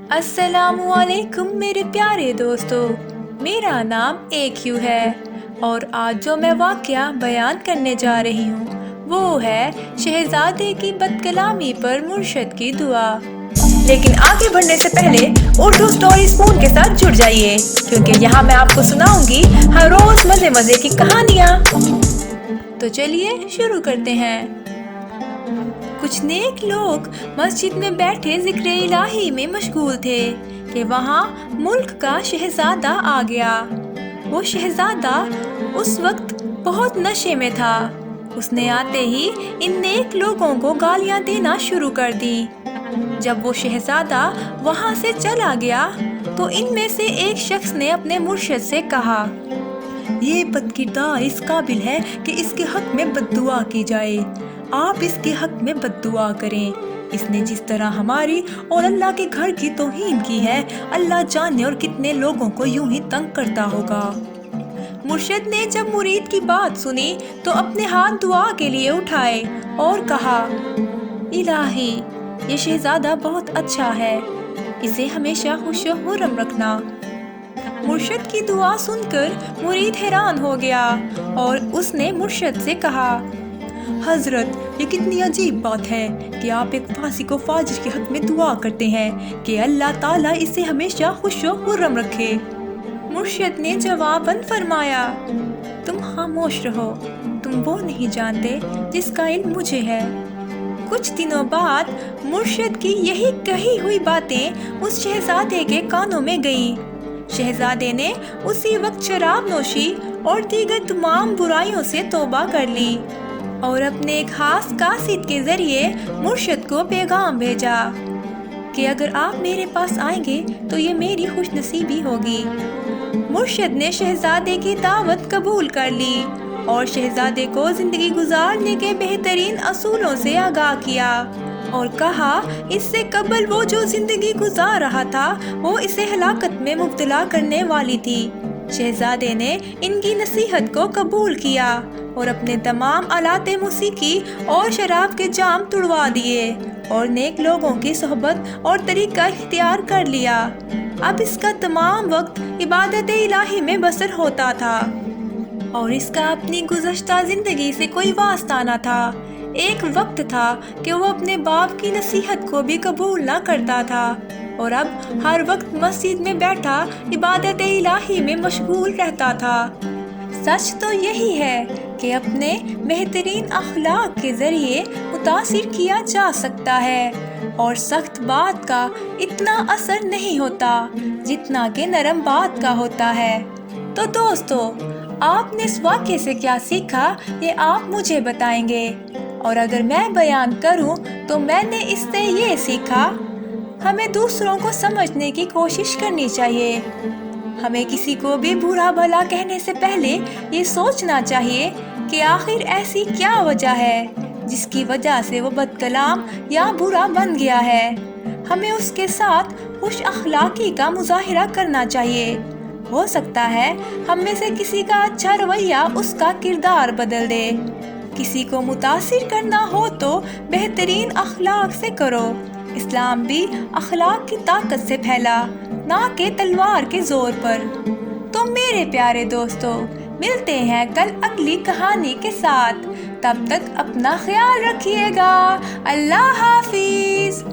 السلام علیکم میرے پیارے دوستو، میرا نام AQ ہے اور آج جو میں واقعہ بیان کرنے جا رہی ہوں وہ ہے شہزادے کی بد کلامی پر مرشد کی دعا۔ لیکن آگے بڑھنے سے پہلے اردو سٹوری سپون کے ساتھ جڑ جائیے، کیونکہ یہاں میں آپ کو سناؤں گی ہر روز مزے مزے کی کہانیاں۔ تو چلیے شروع کرتے ہیں۔ کچھ نیک لوگ مسجد میں بیٹھے ذکر الہی میں مشغول تھے کہ وہاں ملک کا شہزادہ آ گیا۔ وہ شہزادہ اس وقت بہت نشے میں تھا۔ اس نے آتے ہی ان نیک لوگوں کو گالیاں دینا شروع کر دی۔ جب وہ شہزادہ وہاں سے چلا گیا تو ان میں سے ایک شخص نے اپنے مرشد سے کہا، یہ بد کردار اس قابل ہے کہ اس کے حق میں بد دعا کی جائے۔ آپ اس کے حق میں بد دعا کریں۔ اس نے جس طرح ہماری اور اللہ کے گھر کی توہین کی ہے، اللہ جانے اور کتنے لوگوں کو یوں ہی تنگ کرتا ہوگا۔ مرشد نے جب مرید کی بات سنی تو اپنے ہاتھ دعا کے لیے اٹھائے اور کہا، الہی یہ شہزادہ بہت اچھا ہے، اسے ہمیشہ خوش و خرم رکھنا۔ مرشد کی دعا سن کر مرید حیران ہو گیا اور اس نے مرشد سے کہا، حضرت یہ کتنی عجیب بات ہے کہ آپ ایک فاسق و فاجر کے حق میں دعا کرتے ہیں کہ اللہ تعالیٰ اسے ہمیشہ خوش و خرم رکھے۔ مرشد نے جواباً فرمایا، تم خاموش رہو، تم وہ نہیں جانتے جس کا علم مجھے ہے۔ کچھ دنوں بعد مرشد کی یہی کہی ہوئی باتیں اس شہزادے کے کانوں میں گئیں۔ شہزادے نے اسی وقت شراب نوشی اور دیگر تمام برائیوں سے توبہ کر لی اور اپنے ایک خاص قاصد کے ذریعے مرشد کو پیغام بھیجا کہ اگر آپ میرے پاس آئیں گے تو یہ میری خوش نصیبی ہوگی۔ مرشد نے شہزادے کی دعوت قبول کر لی اور شہزادے کو زندگی گزارنے کے بہترین اصولوں سے آگاہ کیا اور کہا اس سے قبل وہ جو زندگی گزار رہا تھا وہ اسے ہلاکت میں مبتلا کرنے والی تھی۔ شہزادے نے ان کی نصیحت کو قبول کیا اور اپنے تمام آلات موسیقی اور شراب کے جام توڑوا دیے اور نیک لوگوں کی صحبت اور طریقہ اختیار کر لیا۔ اب اس کا تمام وقت عبادت الہی میں بسر ہوتا تھا اور اس کا اپنی گزشتہ زندگی سے کوئی واسطہ نہ تھا۔ ایک وقت تھا کہ وہ اپنے باپ کی نصیحت کو بھی قبول نہ کرتا تھا اور اب ہر وقت مسجد میں بیٹھا عبادت الہی میں مشغول رہتا تھا۔ سچ تو یہی ہے کہ اپنے بہترین اخلاق کے ذریعے متاثر کیا جا سکتا ہے اور سخت بات کا اتنا اثر نہیں ہوتا جتنا کہ نرم بات کا ہوتا ہے۔ تو دوستو، آپ نے اس واقعے سے کیا سیکھا یہ آپ مجھے بتائیں گے، اور اگر میں بیان کروں تو میں نے اس سے یہ سیکھا، ہمیں دوسروں کو سمجھنے کی کوشش کرنی چاہیے۔ ہمیں کسی کو بھی برا بھلا کہنے سے پہلے یہ سوچنا چاہیے کہ آخر ایسی کیا وجہ ہے جس کی وجہ سے وہ بد کلام یا برا بن گیا ہے۔ ہمیں اس کے ساتھ خوش اخلاقی کا مظاہرہ کرنا چاہیے۔ ہو سکتا ہے ہم میں سے کسی کا اچھا رویہ اس کا کردار بدل دے۔ کسی کو متاثر کرنا ہو تو بہترین اخلاق سے کرو۔ اسلام بھی اخلاق کی طاقت سے پھیلا، نہ کہ تلوار کے زور پر۔ تو میرے پیارے دوستو، ملتے ہیں کل اگلی کہانی کے ساتھ۔ تب تک اپنا خیال رکھیے گا۔ اللہ حافظ۔